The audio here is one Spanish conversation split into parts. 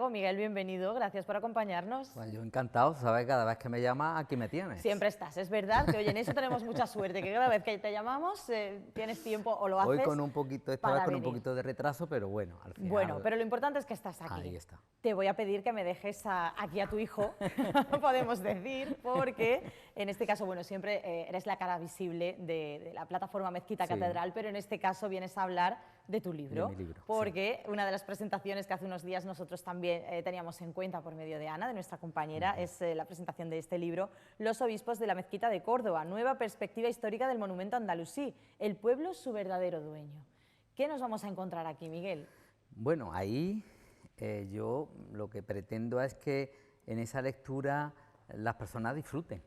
Santiago. Miguel, bienvenido, gracias por acompañarnos. Pues yo encantado, sabes, cada vez que me llamas aquí me tienes. Siempre estás, es verdad, que oye, en eso tenemos mucha suerte, que cada vez que te llamamos tienes tiempo o lo haces. Hoy con un poquito, esta vez con un poquito de retraso, pero bueno, al final. Bueno, pero lo importante es que estás aquí. Ahí está. Te voy a pedir que me dejes aquí a tu hijo, podemos decir, porque en este caso, bueno, siempre eres la cara visible de la plataforma Mezquita Catedral, pero en este caso vienes a hablar de tu libro. De mi libro, porque una de las presentaciones que hace unos días nosotros también teníamos en cuenta por medio de Ana, de nuestra compañera, es la presentación de este libro, Los obispos de la Mezquita de Córdoba, nueva perspectiva histórica del monumento andalusí, el pueblo su verdadero dueño. ¿Qué nos vamos a encontrar aquí, Miguel? Bueno, ahí yo lo que pretendo es que en esa lectura las personas disfruten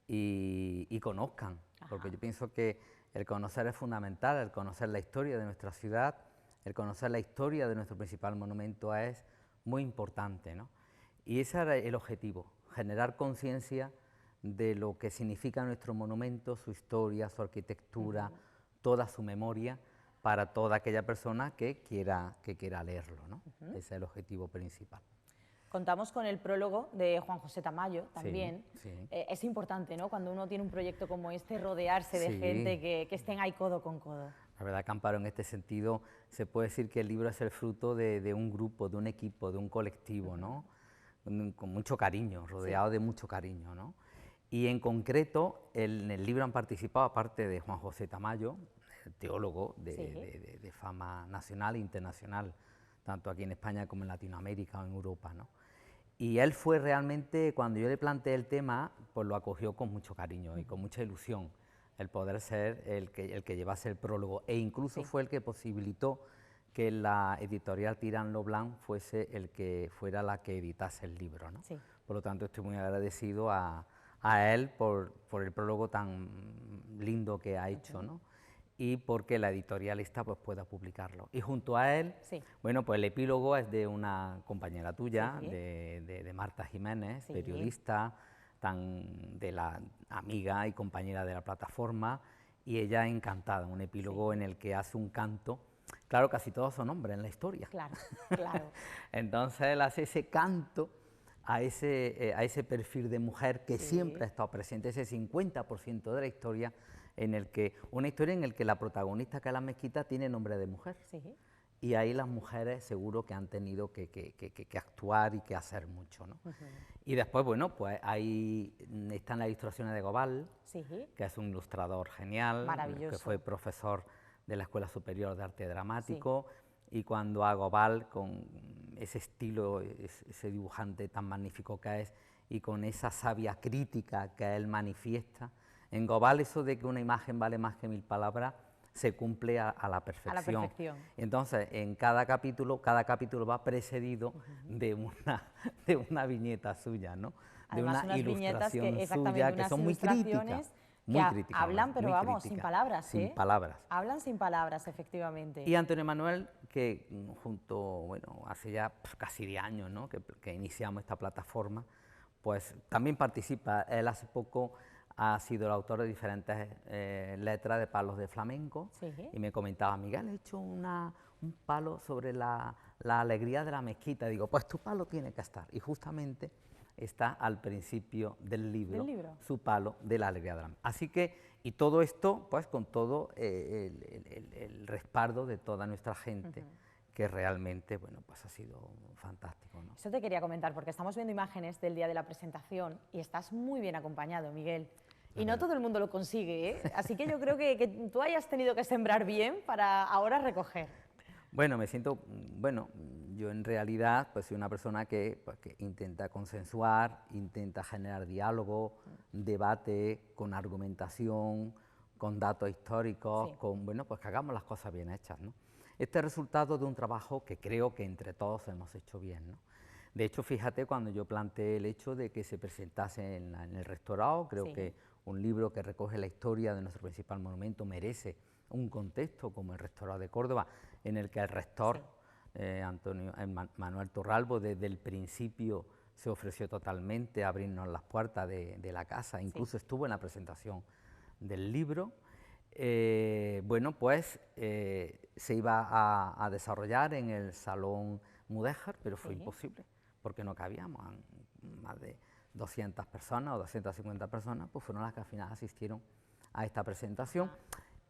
y conozcan, porque yo pienso que el conocer es fundamental, el conocer la historia de nuestra ciudad, el conocer la historia de nuestro principal monumento es muy importante, ¿no? Y ese era el objetivo, generar conciencia de lo que significa nuestro monumento, su historia, su arquitectura, toda su memoria, para toda aquella persona que quiera leerlo, ¿no? Ese es el objetivo principal. Contamos con el prólogo de Juan José Tamayo también. Sí. Es importante, ¿no?, cuando uno tiene un proyecto como este, rodearse de gente que estén ahí codo con codo. La verdad que, Amparo, en este sentido se puede decir que el libro es el fruto de un grupo, de un equipo, de un colectivo, ¿no? Con mucho cariño, rodeado de mucho cariño, ¿no? Y en concreto, en el libro han participado, aparte de Juan José Tamayo, teólogo de fama nacional e internacional, tanto aquí en España como en Latinoamérica o en Europa, ¿no? Y él fue realmente, cuando yo le planteé el tema, pues lo acogió con mucho cariño y con mucha ilusión, el poder ser el que llevase el prólogo, e incluso fue el que posibilitó que la editorial Tirán lo Blanc fuese fuera la que editase el libro, ¿no? Por lo tanto, estoy muy agradecido a él por el prólogo tan lindo que ha hecho, ¿no? Y porque la editorialista pues pueda publicarlo. Y junto a él, bueno, pues el epílogo es de una compañera tuya, de Marta Jiménez, periodista, de la amiga y compañera de la plataforma, y ella encantada, un epílogo en el que hace un canto. Claro, casi todos son hombres en la historia. Claro, claro. Entonces él hace ese canto a ese perfil de mujer que siempre ha estado presente, ese 50% de la historia, una historia en la que la protagonista, que es la Mezquita, tiene nombre de mujer. Y ahí las mujeres seguro que han tenido que actuar y que hacer mucho, ¿no? Y después, bueno, pues ahí están las ilustraciones de Gobal, que es un ilustrador genial, que fue profesor de la Escuela Superior de Arte Dramático, y cuando a Gobal, con ese estilo, ese dibujante tan magnífico que es, y con esa sabia crítica que él manifiesta, en Gobal eso de que una imagen vale más que 1000 palabras se cumple a la perfección. A la perfección. Entonces, en cada capítulo va precedido de una viñeta suya, ¿no? Además, de una ilustración suya, que son muy críticas. Muy críticas, hablan, pero vamos, sin palabras, sin palabras. Hablan sin palabras, efectivamente. Y Antonio Manuel, que hace ya casi 10 años, ¿no?, que iniciamos esta plataforma, pues también participa. Él hace poco ha sido el autor de diferentes letras de palos de flamenco, y me comentaba: Miguel, he hecho un palo sobre la alegría de la mezquita. Digo, pues tu palo tiene que estar, y justamente está al principio del libro, su palo de la alegría de la mezquita. Así que, y todo esto, pues con todo el respaldo de toda nuestra gente, que realmente, bueno, pues ha sido fantástico, ¿no? Eso te quería comentar, porque estamos viendo imágenes del día de la presentación y estás muy bien acompañado, Miguel. Y no todo el mundo lo consigue, ¿eh? Así que yo creo que tú hayas tenido que sembrar bien para ahora recoger. Bueno, yo en realidad pues soy una persona que intenta consensuar, intenta generar diálogo, debate, con argumentación, con datos históricos, pues que hagamos las cosas bien hechas, ¿no? Este es el resultado de un trabajo que creo que entre todos hemos hecho bien, ¿no? De hecho, fíjate, cuando yo planteé el hecho de que se presentase en el rectorado, creo que un libro que recoge la historia de nuestro principal monumento merece un contexto como el rectorado de Córdoba, en el que el rector, Manuel Torralbo, desde el principio se ofreció totalmente a abrirnos las puertas de la casa, incluso estuvo en la presentación del libro. Se iba a desarrollar en el Salón mudéjar, pero fue Sí. imposible, porque no cabíamos. Más de 200 personas o 250 personas, pues fueron las que al final asistieron a esta presentación.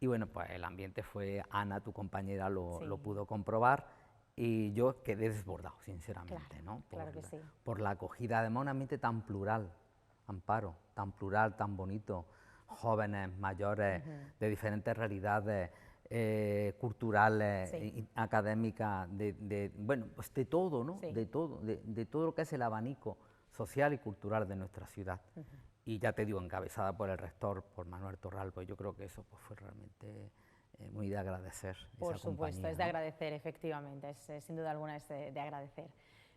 Y bueno, pues el ambiente fue, Ana, tu compañera, lo pudo comprobar, y yo quedé desbordado, sinceramente, Claro, ¿no? claro que sí. Por la acogida, además un ambiente tan plural, Amparo, tan plural, tan bonito, jóvenes, mayores, de diferentes realidades culturales, Sí. académicas, bueno, pues de todo, ¿no? Sí. De todo lo que es el abanico social y cultural de nuestra ciudad. Y ya te digo, encabezada por el rector, por Manuel Torralbo, yo creo que eso pues, fue realmente muy de agradecer. Por esa supuesto, compañía, es de ¿no? agradecer, efectivamente, sin duda alguna es de agradecer.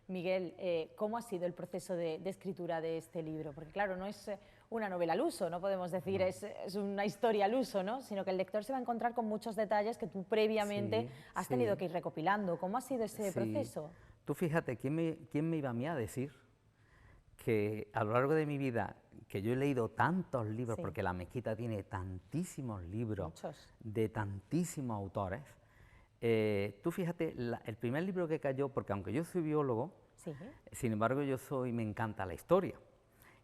Miguel, ¿cómo ha sido el proceso de escritura de este libro? Porque claro, no es una novela al uso, no podemos decir No. es una historia al uso, ¿no? Sino que el lector se va a encontrar con muchos detalles que tú previamente Sí, has tenido sí, que ir recopilando. ¿Cómo ha sido ese sí. proceso? Tú fíjate, ¿quién me iba a mí a decir que a lo largo de mi vida, que yo he leído tantos libros, Sí. porque La Mezquita tiene tantísimos libros Muchos. de tantísimos autores, tú fíjate, el primer libro que cayó, porque aunque yo soy biólogo, Sí. sin embargo me encanta la historia.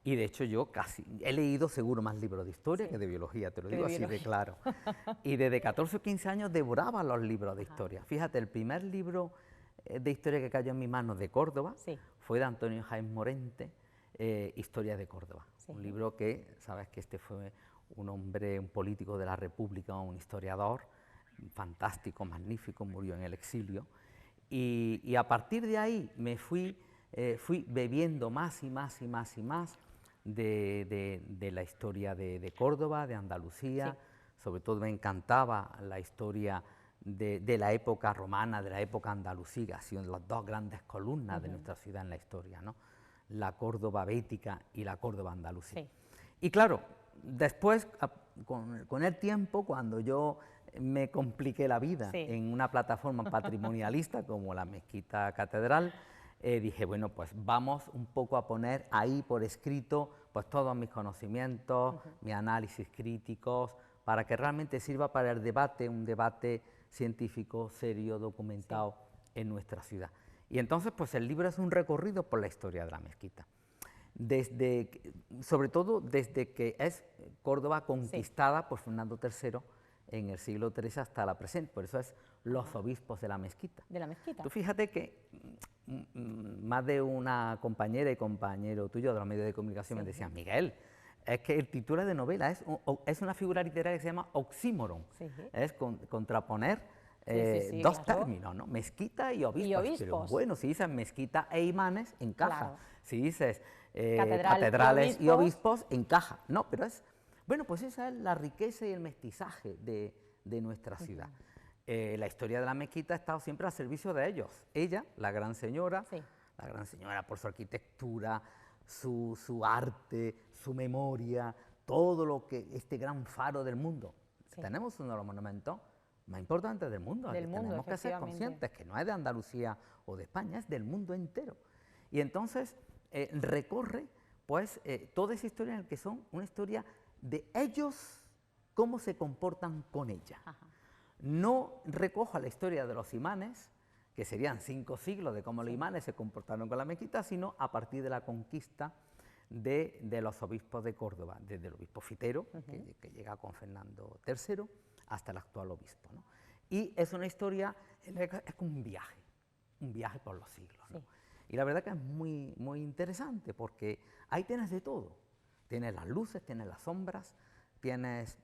Y de hecho yo casi, he leído seguro más libros de historia Sí. que de biología, te lo Que digo de así de biología. claro. Y desde 14 o 15 años devoraba los libros de historia. Fíjate, el primer libro de historia que cayó en mis manos de Córdoba Sí. fue de Antonio Jaén Morente, Historia de Córdoba. Sí. Un libro que, sabes que este fue un hombre, un político de la República, un historiador fantástico, magnífico, murió en el exilio. Y a partir de ahí fui bebiendo más y más y más y más de la historia de Córdoba, de Andalucía. Sí. Sobre todo me encantaba la historia de la época romana, de la época andalusí, que han sido las dos grandes columnas de nuestra ciudad en la historia, ¿no? La Córdoba bética y la Córdoba andalusí. Sí. Y claro, después, con el tiempo, cuando yo me compliqué la vida Sí. en una plataforma patrimonialista como la Mezquita Catedral, dije, bueno, pues vamos un poco a poner ahí por escrito pues todos mis conocimientos, mis análisis críticos, para que realmente sirva para el debate, un debate científico, serio, documentado en nuestra ciudad. Y entonces, pues el libro es un recorrido por la historia de la mezquita. Sobre todo desde que es Córdoba conquistada por Fernando III en el siglo XIII hasta la presente, por eso es los obispos de la mezquita. De la mezquita. Tú fíjate que más de una compañera y compañero tuyo de los medios de comunicación me decían, Miguel, es que el título de novela es una figura literaria que se llama oxímoron, es contraponer dos términos, ¿no? Mezquita y obispos. Pero bueno, si dices mezquita e imanes, encaja. Claro. Si dices catedrales y obispos, encaja. No, pero bueno, pues esa es la riqueza y el mestizaje de nuestra ciudad. La historia de la mezquita ha estado siempre al servicio de ellos. Ella, la gran señora por su arquitectura, su arte, su memoria, todo lo que este gran faro del mundo. Tenemos uno de los monumentos más importantes del mundo. Tenemos que ser conscientes que no es de Andalucía o de España, es del mundo entero. Y entonces recorre pues toda esa historia en la que son una historia de ellos, cómo se comportan con ella. No recojo la historia de los imanes, que serían 5 siglos de cómo los imanes se comportaron con la mezquita, sino a partir de la conquista de los obispos de Córdoba, desde el obispo Fitero, que llega con Fernando III, hasta el actual obispo, ¿no? Y es una historia, es como un viaje por los siglos, ¿no? Y la verdad que es muy, muy interesante, porque ahí tienes de todo. Tienes las luces, tienes las sombras, tienes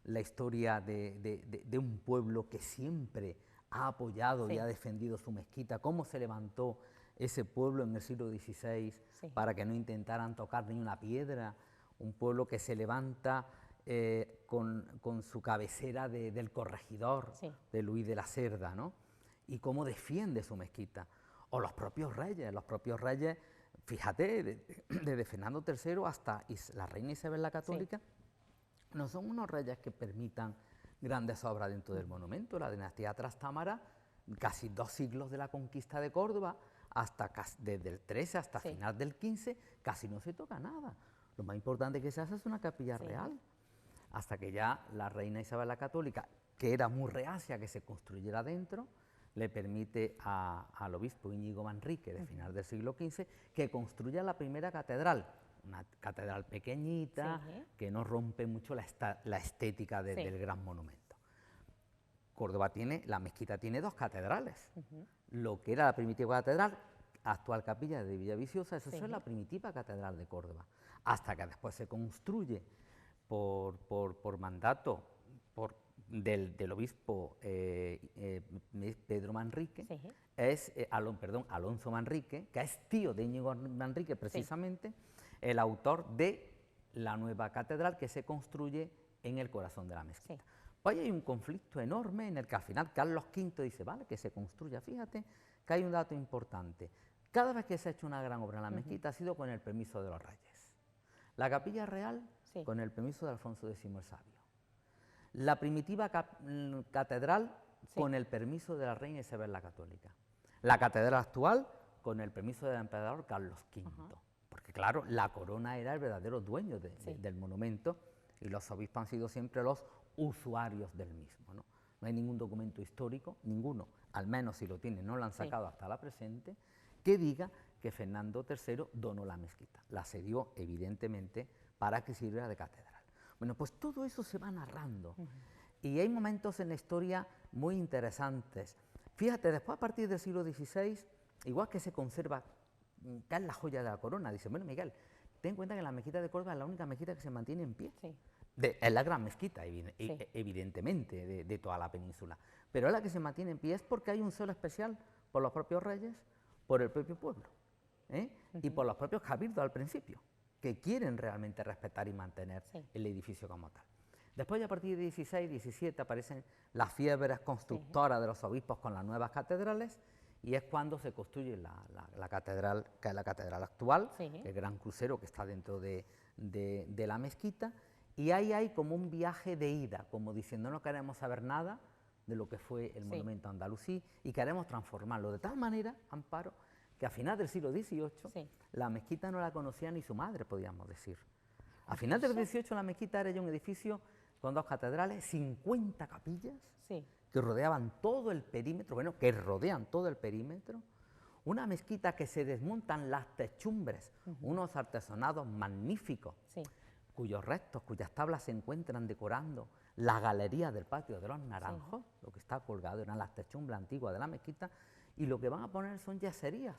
la historia de un pueblo que siempre ha apoyado y ha defendido su mezquita, cómo se levantó ese pueblo en el siglo XVI para que no intentaran tocar ni una piedra, un pueblo que se levanta con su cabecera del corregidor, de Luis de la Cerda, ¿no? Y cómo defiende su mezquita. O los propios reyes, fíjate, desde Fernando III hasta la reina Isabel la Católica, no son unos reyes que permitan grandes obras dentro del monumento. La dinastía Trastámara, casi 2 siglos de la conquista de Córdoba, desde el 13 hasta final del 15, casi no se toca nada. Lo más importante que se hace es una capilla real, hasta que ya la reina Isabel la Católica, que era muy reacia que se construyera dentro, le permite al obispo Íñigo Manrique, de final del siglo XV, que construya la primera catedral, una catedral pequeñita, que no rompe mucho la estética del gran monumento. Córdoba la mezquita tiene dos catedrales. Lo que era la primitiva catedral, actual capilla de Villaviciosa, eso es la primitiva catedral de Córdoba, hasta que después se construye por mandato del obispo Pedro Manrique, Alonso Manrique, que es tío de Íñigo Manrique precisamente, el autor de la nueva catedral que se construye en el corazón de la mezquita. Pues hay un conflicto enorme en el que al final Carlos V dice, vale, que se construya. Fíjate que hay un dato importante. Cada vez que se ha hecho una gran obra en la mezquita ha sido con el permiso de los reyes. La capilla real con el permiso de Alfonso X el Sabio. La primitiva catedral con el permiso de la reina Isabel la Católica. La catedral actual con el permiso del emperador Carlos V. Porque claro, la corona era el verdadero dueño del monumento y los obispos han sido siempre los usuarios del mismo, ¿no? No hay ningún documento histórico, ninguno, al menos si lo tienen, no lo han sacado hasta la presente, que diga que Fernando III donó la mezquita. La cedió, evidentemente, para que sirviera de catedral. Bueno, pues todo eso se va narrando y hay momentos en la historia muy interesantes. Fíjate, después a partir del siglo XVI, igual que se conserva, que es la joya de la corona, dice, bueno, Miguel, ten en cuenta que la mezquita de Córdoba es la única mezquita que se mantiene en pie. Es la gran mezquita, evidentemente, de toda la península, pero es la que se mantiene en pie es porque hay un celo especial por los propios reyes, por el propio pueblo, y por los propios cabildos al principio, que quieren realmente respetar y mantener el edificio como tal. Después, ya a partir de 16, 17, aparecen las fiebres constructoras de los obispos con las nuevas catedrales, y es cuando se construye la catedral, que es la catedral actual, el gran crucero que está dentro de la mezquita, y ahí hay como un viaje de ida, como diciendo no queremos saber nada de lo que fue el monumento andalusí y queremos transformarlo de tal manera, Amparo, que a final del siglo XVIII la mezquita no la conocía ni su madre, podríamos decir. A final del XVIII la mezquita era ya un edificio con dos catedrales, 50 capillas que rodeaban todo el perímetro, una mezquita que se desmontan las techumbres, unos artesonados magníficos, cuyos restos, cuyas tablas se encuentran decorando la galería del patio de los Naranjos, lo que está colgado eran las techumbres antiguas de la mezquita, y lo que van a poner son yeserías,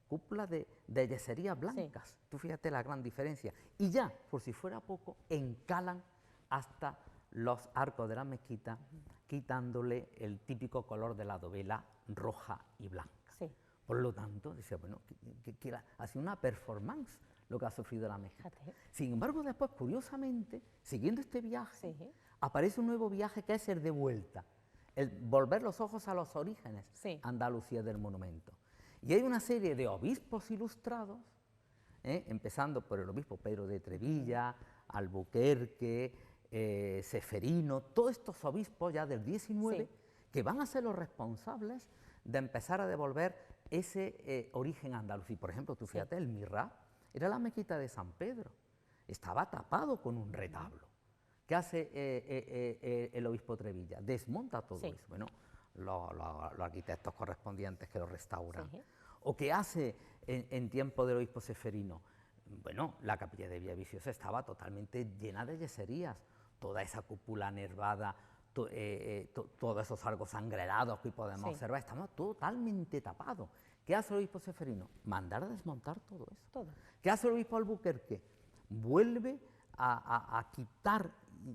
cúpulas de yeserías blancas. Tú fíjate la gran diferencia. Y ya, por si fuera poco, encalan hasta los arcos de la mezquita, quitándole el típico color de la dovela roja y blanca. Por lo tanto, decía, bueno, que ha sido una performance lo que ha sufrido la mezquita. Sin embargo, después, curiosamente, siguiendo este viaje, aparece un nuevo viaje que es el de vuelta, el volver los ojos a los orígenes andalusíes del monumento. Y hay una serie de obispos ilustrados, empezando por el obispo Pedro de Trevilla, Albuquerque, Ceferino, todos estos obispos ya del XIX, que van a ser los responsables de empezar a devolver ese origen andalusí. Por ejemplo, tú fíjate, el mihrab era la mezquita de San Pedro, estaba tapado con un retablo. ¿Qué hace el obispo Trevilla? Desmonta todo eso. Bueno, los arquitectos correspondientes que lo restauran. ¿O qué hace en tiempo del obispo Ceferino? Bueno, la capilla de Villaviciosa estaba totalmente llena de yeserías, toda esa cúpula nervada, todos esos arcos sangrerados que podemos observar, estamos totalmente tapados. ¿Qué hace el obispo Ceferino? Mandar a desmontar todo eso. ¿Qué hace el obispo Albuquerque? Vuelve a quitar,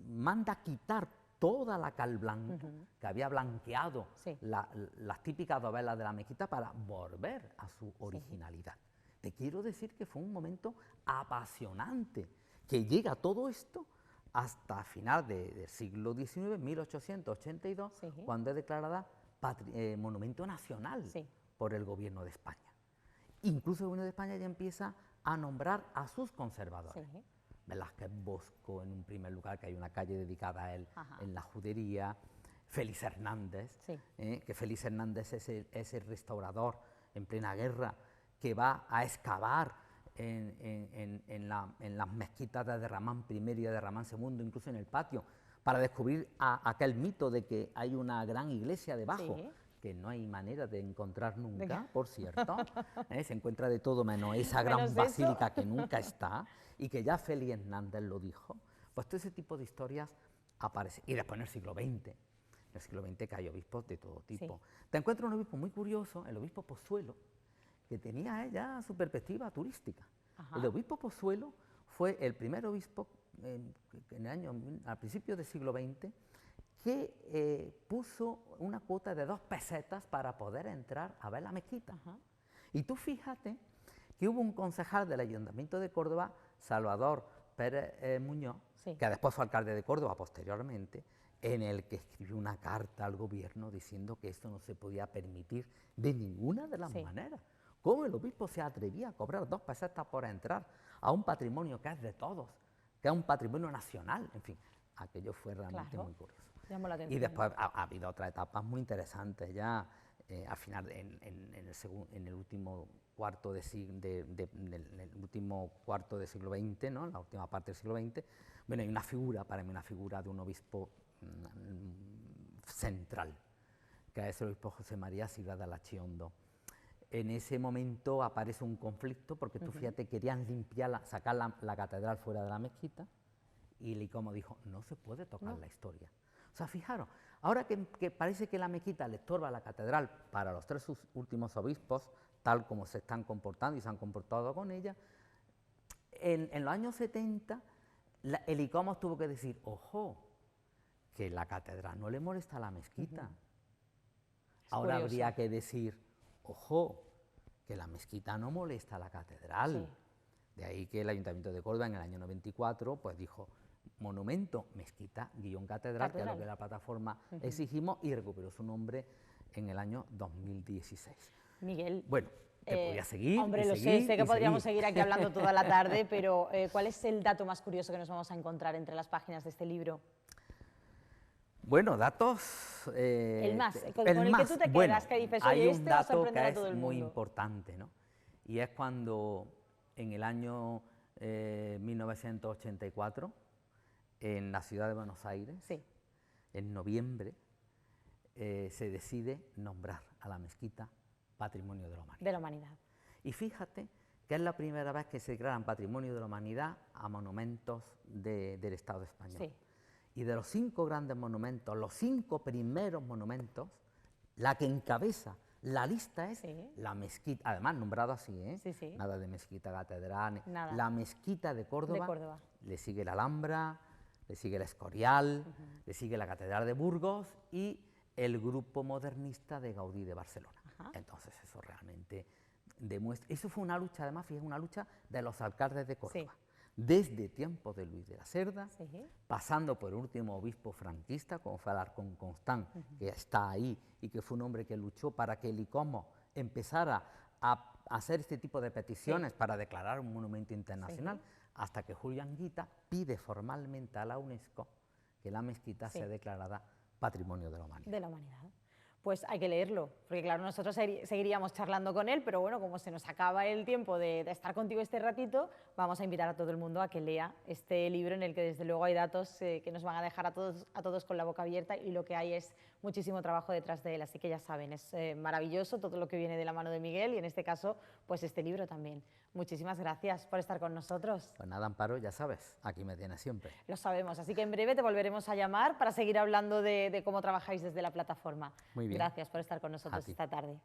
manda a quitar toda la cal blanca que había blanqueado las típicas dovelas de la mezquita para volver a su originalidad. Te quiero decir que fue un momento apasionante, que llega todo esto hasta final del siglo XIX, 1882, cuando es declarada monumento nacional por el gobierno de España. Incluso el gobierno de España ya empieza a nombrar a sus conservadores. Velázquez Bosco, en un primer lugar, que hay una calle dedicada a él en la Judería, Félix Hernández, que Félix Hernández es el restaurador en plena guerra que va a excavar en las mezquitas de Derramán I y de Derramán II, incluso en el patio, para descubrir aquel mito de que hay una gran iglesia debajo, que no hay manera de encontrar nunca, por cierto, se encuentra de todo menos esa gran Menos basílica eso. que nunca está, y que ya Félix Hernández lo dijo, pues todo ese tipo de historias aparece. Y después en el siglo XX, que hay obispos de todo tipo. Sí. Te encuentras un obispo muy curioso, el obispo Pozuelo, que tenía ya su perspectiva turística. Ajá. El obispo Pozuelo fue el primer obispo al principio del siglo XX que puso una cuota de 2 pesetas para poder entrar a ver la mezquita. Ajá. Y tú fíjate que hubo un concejal del Ayuntamiento de Córdoba, Salvador Pérez Muñoz, Sí. que después fue alcalde de Córdoba posteriormente, en el que escribió una carta al gobierno diciendo que esto no se podía permitir de ninguna de las Sí. maneras. ¿Cómo el obispo se atrevía a cobrar 2 pesetas por entrar a un patrimonio que es de todos, que es un patrimonio nacional? En fin, aquello fue realmente Claro. muy curioso. Llamó la atención. Y después ha habido otras etapas muy interesantes ya, al final, en el último cuarto de último cuarto del siglo XX, ¿no? La última parte del siglo XX, bueno, hay una figura, para mí una figura de un obispo central, que es el obispo José María Silva de Alachiondo. En ese momento aparece un conflicto, porque tú fíjate, querían sacar la catedral fuera de la mezquita, y Licomo dijo, no se puede tocar la historia. O sea, fijaros, ahora que parece que la mezquita le estorba a la catedral para los 3 últimos obispos, tal como se están comportando y se han comportado con ella, en los años 70, el Icomos tuvo que decir, ojo, que la catedral no le molesta a la mezquita. Ahora curioso. habría que decir, ojo, que la mezquita no molesta a la catedral. Sí. De ahí que el Ayuntamiento de Córdoba en el año 94 pues dijo, monumento, mezquita, guión catedral, que es lo que la plataforma exigimos, y recuperó su nombre en el año 2016. Miguel. Bueno, te podría seguir. Hombre, y lo seguir, sé que y podríamos seguir. seguir aquí hablando toda la tarde, pero ¿cuál es el dato más curioso que nos vamos a encontrar entre las páginas de este libro? Bueno, datos... el más, con el que tú te quedas, que dices, oye, hay un este va a dato sorprender que a todo el es mundo. muy importante, ¿no? Y es cuando en el año 1984, en la ciudad de Buenos Aires, Sí. en noviembre, se decide nombrar a la mezquita Patrimonio de la Humanidad. De la humanidad. Y fíjate que es la primera vez que se declaran Patrimonio de la Humanidad a monumentos del Estado español. Sí. Y de los 5 grandes monumentos, los 5 primeros monumentos, la que encabeza la lista es la mezquita, además nombrado así, Sí. Nada de mezquita catedral, Nada. la mezquita de Córdoba, De Córdoba. le sigue la Alhambra, le sigue el Escorial, le sigue la Catedral de Burgos y el grupo modernista de Gaudí de Barcelona. Entonces eso realmente demuestra, eso fue una lucha, además, fíjate, una lucha de los alcaldes de Córdoba. Desde tiempos de Luis de la Cerda, pasando por el último obispo franquista, como fue Alarcón Constant, que está ahí y que fue un hombre que luchó para que el Icomo empezara a hacer este tipo de peticiones para declarar un monumento internacional, hasta que Julio Anguita pide formalmente a la UNESCO que la mezquita sea declarada Patrimonio de la Humanidad. De la humanidad. Pues hay que leerlo, porque claro, nosotros seguiríamos charlando con él, pero bueno, como se nos acaba el tiempo de estar contigo este ratito, vamos a invitar a todo el mundo a que lea este libro en el que desde luego hay datos que nos van a dejar a todos con la boca abierta, y lo que hay es muchísimo trabajo detrás de él, así que ya saben, es maravilloso todo lo que viene de la mano de Miguel, y en este caso, pues este libro también. Muchísimas gracias por estar con nosotros. Pues nada, Amparo, ya sabes, aquí me tienes siempre. Lo sabemos, así que en breve te volveremos a llamar para seguir hablando de cómo trabajáis desde la plataforma. Muy bien. Gracias por estar con nosotros esta tarde.